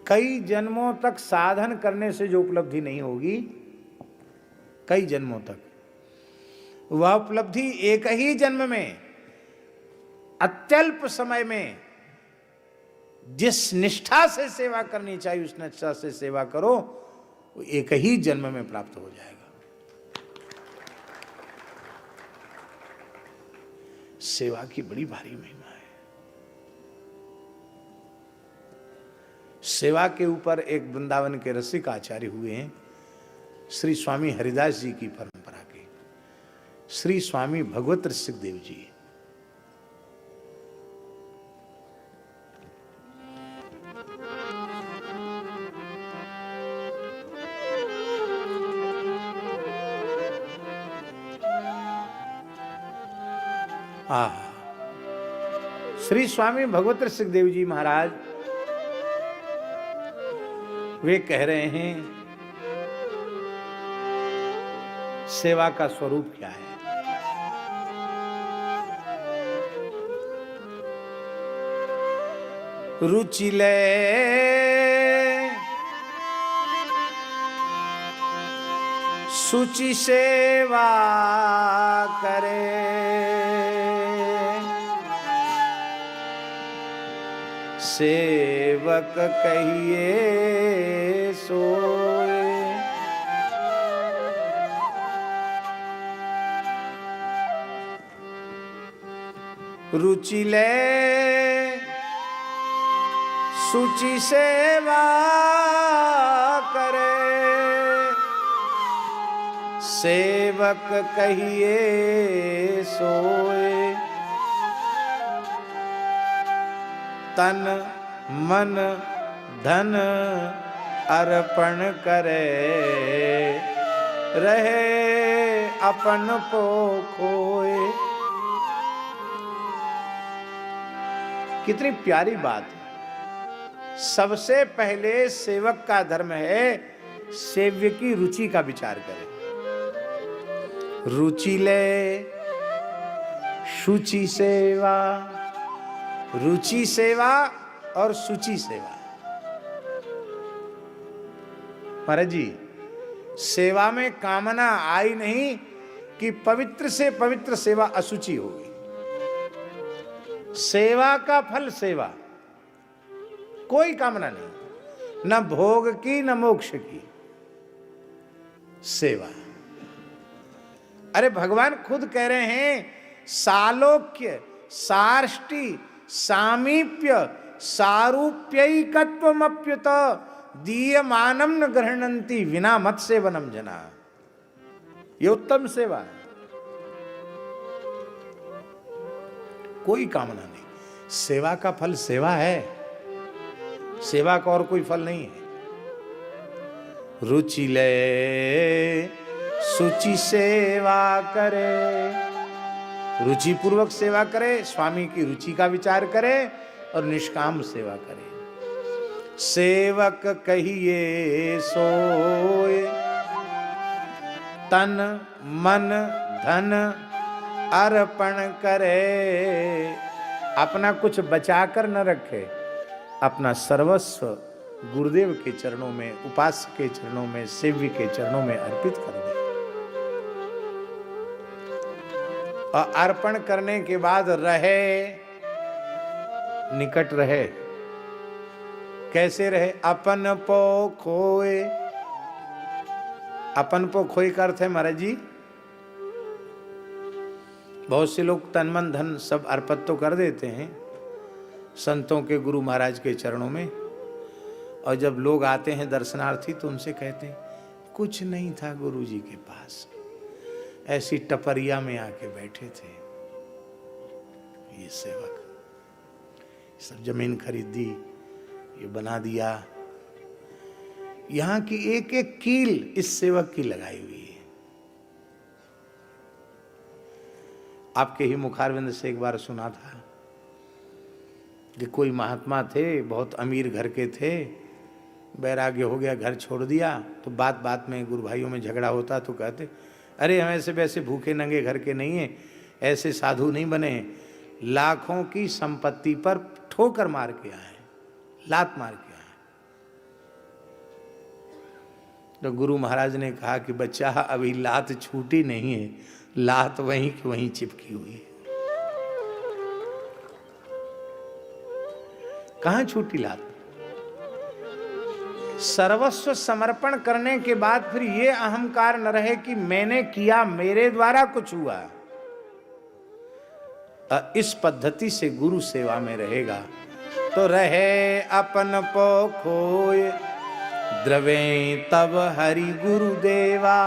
कई जन्मों तक साधन करने से जो उपलब्धि नहीं होगी, कई जन्मों तक, वह उपलब्धि एक ही जन्म में, अत्यल्प समय में जिस निष्ठा से सेवा करनी चाहिए उस निष्ठा से सेवा करो, वो एक ही जन्म में प्राप्त हो जाएगा। सेवा की बड़ी भारी महिमा है। सेवा के ऊपर एक वृंदावन के रसिक आचार्य हुए हैं, श्री स्वामी हरिदास जी की परंपरा के श्री स्वामी भगवत रसिक देव जी। श्री स्वामी भगवत रसिक देव जी महाराज वे कह रहे हैं, सेवा का स्वरूप क्या है। रुचि ले शुचि सेवा करे, सेवक कहिए सोए। रुचि ले शुचि सेवा करे, सेवक कहिए सोए। तन मन धन अर्पण करे, रहे अपन को खोए। कितनी प्यारी बात है। सबसे पहले सेवक का धर्म है सेव्य की रुचि का विचार करे। रुचि ले शुचि सेवा, रुचि सेवा और शुचि सेवा। महाराज जी, सेवा में कामना आई नहीं कि पवित्र से पवित्र सेवा अशुचि होगी। सेवा का फल सेवा, कोई कामना नहीं, न भोग की न मोक्ष की, सेवा। अरे भगवान खुद कह रहे हैं, सालोक्य सार्ष्टि सामीप्य सारूप्यैकत्वमप्युत दीयमानम न गृह्णन्ति विना मत सेवनम जना। ये उत्तम सेवा है, कोई कामना नहीं। सेवा का फल सेवा है, सेवा का और कोई फल नहीं है। रुचि ले शुचि सेवा करे, रुचि पूर्वक सेवा करे, स्वामी की रुचि का विचार करे और निष्काम सेवा करे। सेवक कहिए सोए, तन मन धन अर्पण करे। अपना कुछ बचाकर न रखे, अपना सर्वस्व गुरुदेव के चरणों में, उपासक के चरणों में, सेव्य के चरणों में अर्पित कर दे। और अर्पण करने के बाद रहे, निकट रहे। कैसे रहे? अपन पो खोए। अपन पो खोए का अर्थ है महाराज जी, बहुत से लोग तन मन धन सब अर्पित तो कर देते हैं संतों के, गुरु महाराज के चरणों में, और जब लोग आते हैं दर्शनार्थी तो उनसे कहते हैं कुछ नहीं था गुरु जी के पास, ऐसी टपरिया में आके बैठे थे। ये सेवक सब जमीन खरीदी, ये बना दिया। यहां की एक एक कील इस सेवक की लगाई हुई है। आपके ही मुखारविंद से एक बार सुना था कि कोई महात्मा थे, बहुत अमीर घर के थे, वैराग्य हो गया, घर छोड़ दिया। तो बात बात में गुरु भाइयों में झगड़ा होता तो कहते, अरे हम ऐसे वैसे भूखे नंगे घर के नहीं हैं, ऐसे साधु नहीं बने हैं, लाखों की संपत्ति पर ठोकर मार के आए, लात मार के आए। तो गुरु महाराज ने कहा कि बच्चा अभी लात छूटी नहीं है, लात वहीं की वहीं चिपकी हुई है। कहां छूटी लात? सर्वस्व समर्पण करने के बाद फिर ये अहंकार न रहे कि मैंने किया, मेरे द्वारा कुछ हुआ। इस पद्धति से गुरु सेवा में रहेगा तो रहे अपन पो खोए, द्रवे तब हरि गुरुदेवा।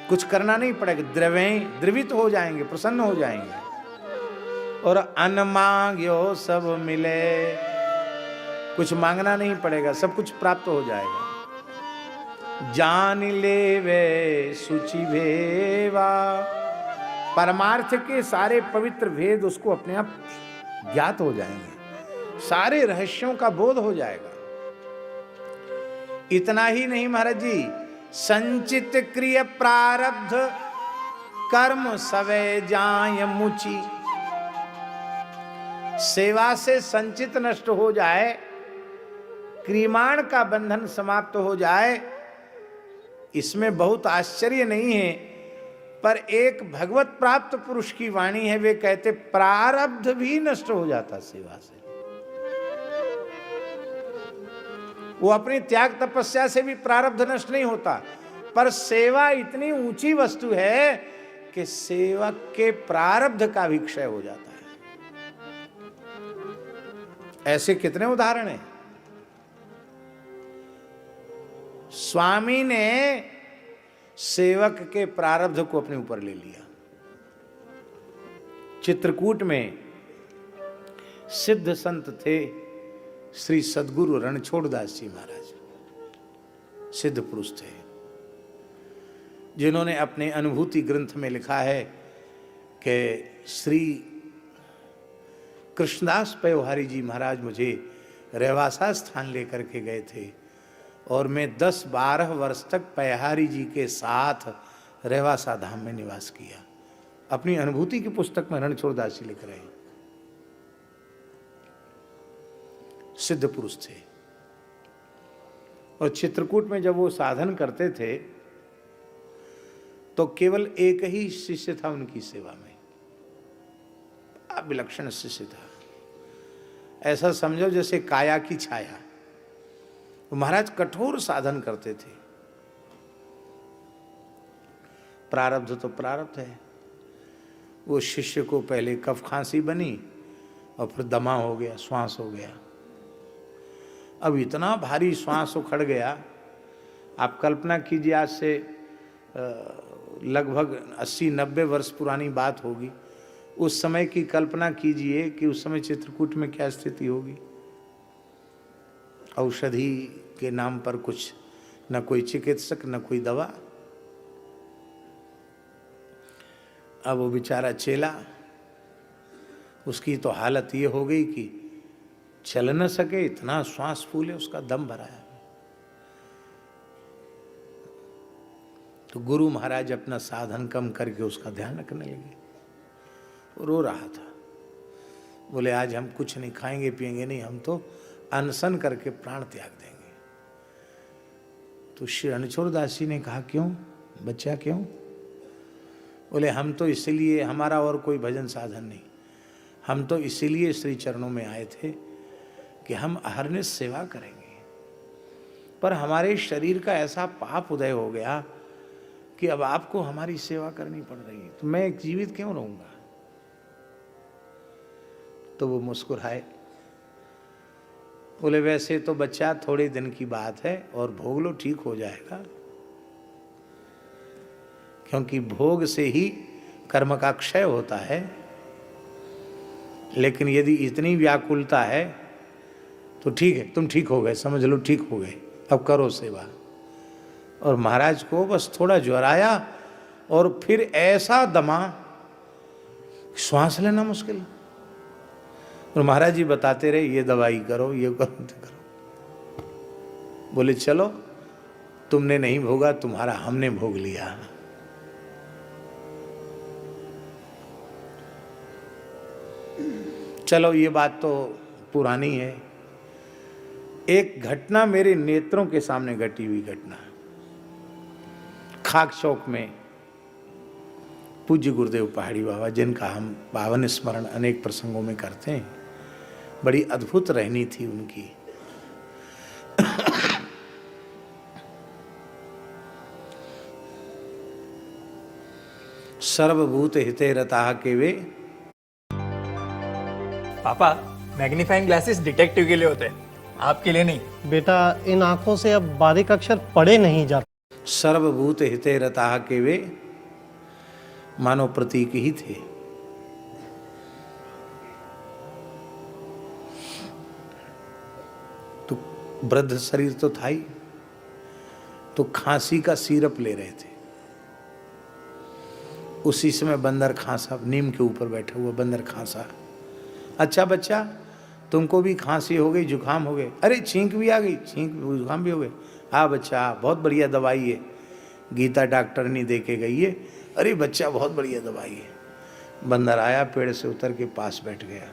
कुछ करना नहीं पड़ेगा, द्रवे द्रवित हो जाएंगे, प्रसन्न हो जाएंगे। और अन्न मांग्यो सब मिले, कुछ मांगना नहीं पड़ेगा, सब कुछ प्राप्त हो जाएगा। जान ले वे सुचि भेवा, परमार्थ के सारे पवित्र भेद उसको अपने आप ज्ञात हो जाएंगे, सारे रहस्यों का बोध हो जाएगा। इतना ही नहीं महाराज जी, संचित क्रिय प्रारब्ध कर्म सवे जाय मुचि। सेवा से संचित नष्ट हो जाए, क्रियमाण का बंधन समाप्त हो जाए, इसमें बहुत आश्चर्य नहीं है। पर एक भगवत प्राप्त पुरुष की वाणी है, वे कहते प्रारब्ध भी नष्ट हो जाता सेवा से। वो अपनी त्याग तपस्या से भी प्रारब्ध नष्ट नहीं होता, पर सेवा इतनी ऊंची वस्तु है कि सेवक के प्रारब्ध का भी क्षय हो जाता है। ऐसे कितने उदाहरण हैं। स्वामी ने सेवक के प्रारब्ध को अपने ऊपर ले लिया। चित्रकूट में सिद्ध संत थे श्री सद्गुरु रणछोड़दास जी महाराज, सिद्ध पुरुष थे, जिन्होंने अपने अनुभूति ग्रंथ में लिखा है कि श्री कृष्णदास पयोहारी जी महाराज मुझे रेवासा स्थान लेकर के गए थे और मैं 10-12 वर्ष तक पयोहारी जी के साथ रेवासा धाम में निवास किया। अपनी अनुभूति की पुस्तक में रणछोड़दास जी लिख रहे हैं। सिद्ध पुरुष थे और चित्रकूट में जब वो साधन करते थे तो केवल एक ही शिष्य था उनकी सेवा में, विलक्षण शिष्य था। ऐसा समझो जैसे काया की छाया। तो महाराज कठोर साधन करते थे। प्रारब्ध तो प्रारब्ध है। वो शिष्य को पहले कफ खांसी बनी और फिर दमा हो गया, श्वास हो गया। अब इतना भारी श्वास उखड़ गया, आप कल्पना कीजिए, आज से लगभग 80-90 वर्ष पुरानी बात होगी। उस समय की कल्पना कीजिए कि उस समय चित्रकूट में क्या स्थिति होगी। औषधि के नाम पर कुछ, न कोई चिकित्सक न कोई दवा। अब वो बेचारा चेला, उसकी तो हालत ये हो गई कि चल न सके, इतना श्वास फूले, उसका दम भराया। तो गुरु महाराज अपना साधन कम करके उसका ध्यान रखने लगे। रो रहा था, बोले आज हम कुछ नहीं खाएंगे पिएंगे नहीं, हम तो अनशन करके प्राण त्याग देंगे। तो श्री रणछोड़दास जी ने कहा क्यों बच्चा, क्यों? बोले हम तो इसीलिए, हमारा और कोई भजन साधन नहीं, हम तो इसीलिए श्री चरणों में आए थे कि हम अहरनिश सेवा करेंगे, पर हमारे शरीर का ऐसा पाप उदय हो गया कि अब आपको हमारी सेवा करनी पड़ रही है, तो मैं जीवित क्यों रहूंगा? तो वो मुस्कुराए, बोले वैसे तो बच्चा थोड़े दिन की बात है और भोग लो, ठीक हो जाएगा, क्योंकि भोग से ही कर्म का क्षय होता है। लेकिन यदि इतनी व्याकुलता है तो ठीक है, तुम ठीक हो गए, समझ लो ठीक हो गए, अब करो सेवा। और महाराज को बस थोड़ा ज्वर आया और फिर ऐसा दमा, श्वास लेना मुश्किल। और महाराज जी बताते रहे ये दवाई करो, ये करो, तो करो। बोले चलो, तुमने नहीं भोगा, तुम्हारा हमने भोग लिया। चलो ये बात तो पुरानी है। एक घटना मेरे नेत्रों के सामने घटी हुई घटना। खाक चौक में पूज्य गुरुदेव पहाड़ी बाबा, जिनका हम पावन स्मरण अनेक प्रसंगों में करते हैं, बड़ी अद्भुत रहनी थी उनकी। सर्वभूत हिते रताः के वे। पापा, मैग्नीफाइंग ग्लासेस डिटेक्टिव के लिए होते हैं, आपके लिए नहीं। बेटा, इन आंखों से अब बारीक अक्षर पढ़े नहीं जाते। सर्वभूत हिते रताः के वे मानव प्रतीक ही थे। तो वृद्ध शरीर तो था ही, तो खांसी का सिरप ले रहे थे। उसी समय बंदर खांसा, नीम के ऊपर बैठा हुआ बंदर खांसा। अच्छा बच्चा, तुमको भी खांसी हो गई, जुकाम हो गए? अरे छींक भी आ गई, छींक जुकाम भी हो गए। हाँ बच्चा, बहुत बढ़िया दवाई है, गीता डॉक्टरनी दे के गई है। अरे बच्चा, बहुत बढ़िया दवाई है। बंदर आया, पेड़ से उतर के पास बैठ गया।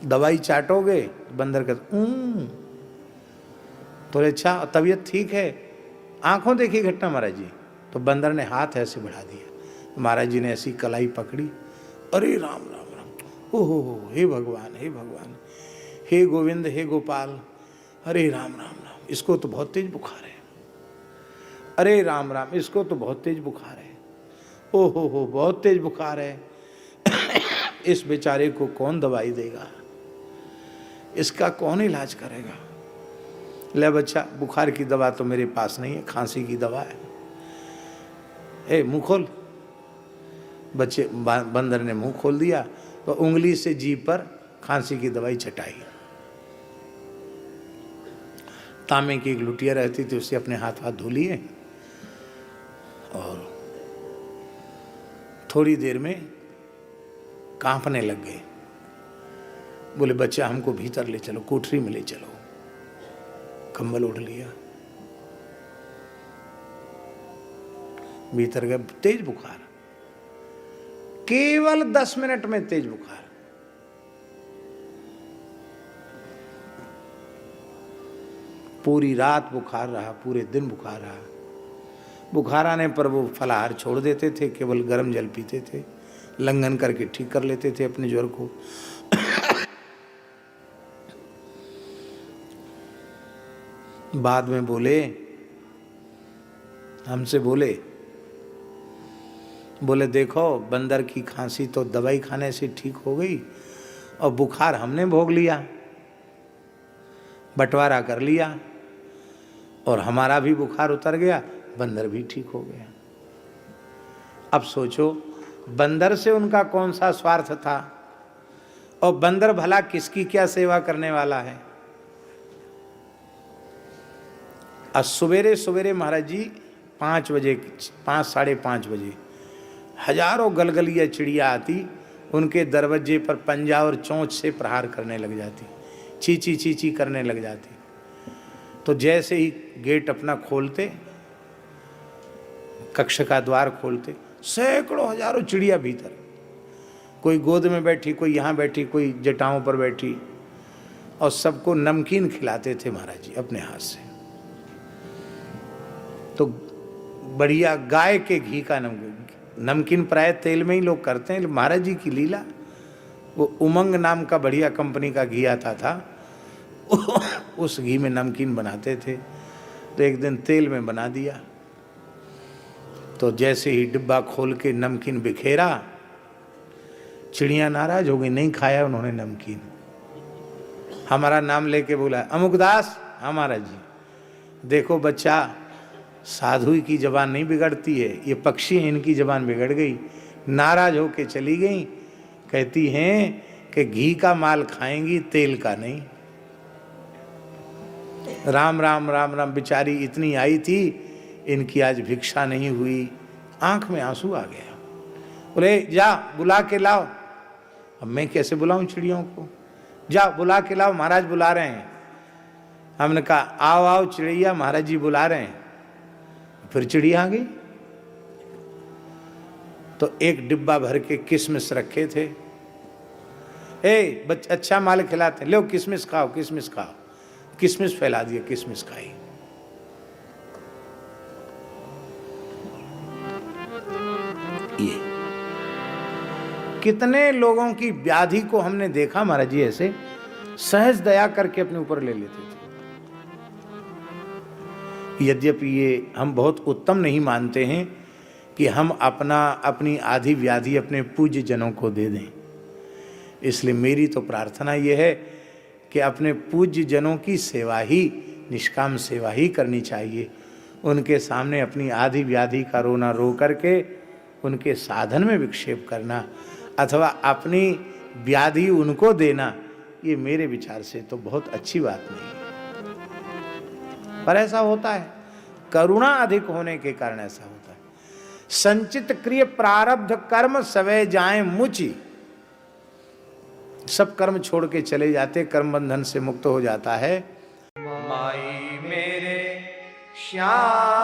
दवाई चाटोगे? बंदर कहता तो अच्छा, तबीयत ठीक है? आंखों देखी घटना महाराज जी। तो बंदर ने हाथ ऐसे बढ़ा दिया, महाराज जी ने ऐसी कलाई पकड़ी। अरे राम राम राम, ओहो, हे भगवान, हे भगवान, हे गोविंद, हे गोपाल, अरे राम राम राम, इसको तो बहुत तेज बुखार है। अरे राम राम, इसको तो बहुत तेज बुखार है। ओहो हो, बहुत तेज बुखार है। इस बेचारे को कौन दवाई देगा? इसका कौन इलाज करेगा? ले बच्चा, बुखार की दवा तो मेरे पास नहीं है, खांसी की दवा है। ए मुंह खोल। बच्चे बंदर ने मुंह खोल दिया तो उंगली से जीभ पर खांसी की दवाई चटाई। तांबे की एक लुटिया रहती थी, उससे अपने हाथ धो लिए और थोड़ी देर में कांपने लग गए। बोले बच्चा, हमको भीतर ले चलो, कोठरी में ले चलो। कंबल ओढ़ लिया, भीतर गए। तेज बुखार, केवल 10 मिनट में तेज बुखार। पूरी रात बुखार रहा, पूरे दिन बुखार रहा। बुखार आने पर वो फलाहार छोड़ देते थे, केवल गर्म जल पीते थे, लंघन करके ठीक कर लेते थे अपने ज्वर को। बाद में बोले, हमसे बोले देखो, बंदर की खांसी तो दवाई खाने से ठीक हो गई और बुखार हमने भोग लिया, बंटवारा कर लिया और हमारा भी बुखार उतर गया, बंदर भी ठीक हो गया। अब सोचो, बंदर से उनका कौन सा स्वार्थ था और बंदर भला किसकी क्या सेवा करने वाला है। आज सवेरे सवेरे महाराज जी 5 बजे, 5 साढ़े 5 बजे हजारों गलगलिया चिड़िया आती, उनके दरवाजे पर पंजा और चोंच से प्रहार करने लग जाती, चीची चीची करने लग जाती। तो जैसे ही गेट अपना खोलते, कक्ष का द्वार खोलते, सैकड़ों हजारों चिड़िया भीतर, कोई गोद में बैठी, कोई यहाँ बैठी, कोई जटाओं पर बैठी, और सबको नमकीन खिलाते थे महाराज जी अपने हाथ से। तो बढ़िया गाय के घी का नमकीन प्राय तेल में ही लोग करते हैं। महाराज जी की लीला, वो उमंग नाम का बढ़िया कंपनी का घी आता था, उस घी में नमकीन बनाते थे। तो एक दिन तेल में बना दिया, तो जैसे ही डिब्बा खोल के नमकीन बिखेरा, चिड़िया नाराज हो गई, नहीं खाया उन्होंने नमकीन। हमारा नाम लेके बोला, अमुकदास, हमारा जी, देखो बच्चा, साधु की जबान नहीं बिगड़ती है, ये पक्षी हैं, इनकी जबान बिगड़ गई। नाराज होके चली गई, कहती हैं कि घी का माल खाएंगी, तेल का नहीं। राम राम राम राम, बेचारी इतनी आई थी, इनकी आज भिक्षा नहीं हुई। आंख में आंसू आ गया। बोले जा बुला के लाओ। अब मैं कैसे बुलाऊं चिड़ियों को? जा बुला के लाओ, महाराज बुला रहे हैं। हमने कहा आओ आओ चिड़िया, महाराज जी बुला रहे हैं। फिर चिड़िया आ गई। तो एक डिब्बा भर के किशमिश रखे थे, अच्छा माल खिलाते हैं, लो किशमिश खाओ, किशमिश खाओ, किशमिश फैला दिया, किशमिश खाई। ये कितने लोगों की व्याधि को हमने देखा महाराज जी, ऐसे सहज दया करके अपने ऊपर ले लेते थे। यद्यपि ये हम बहुत उत्तम नहीं मानते हैं कि हम अपनी आधी व्याधि अपने पूज्य जनों को दे दें। इसलिए मेरी तो प्रार्थना ये है कि अपने पूज्य जनों की सेवा ही, निष्काम सेवा ही करनी चाहिए। उनके सामने अपनी आधी व्याधि का रोना रो करके उनके साधन में विक्षेप करना अथवा अपनी व्याधि उनको देना, ये मेरे विचार से तो बहुत अच्छी बात नहीं है। पर ऐसा होता है, करुणा अधिक होने के कारण ऐसा होता है। संचित क्रिय प्रारब्ध कर्म सवै जाएं मुचि, सब कर्म छोड़ के चले जाते, कर्म बंधन से मुक्त हो जाता है। माई मेरे श्याम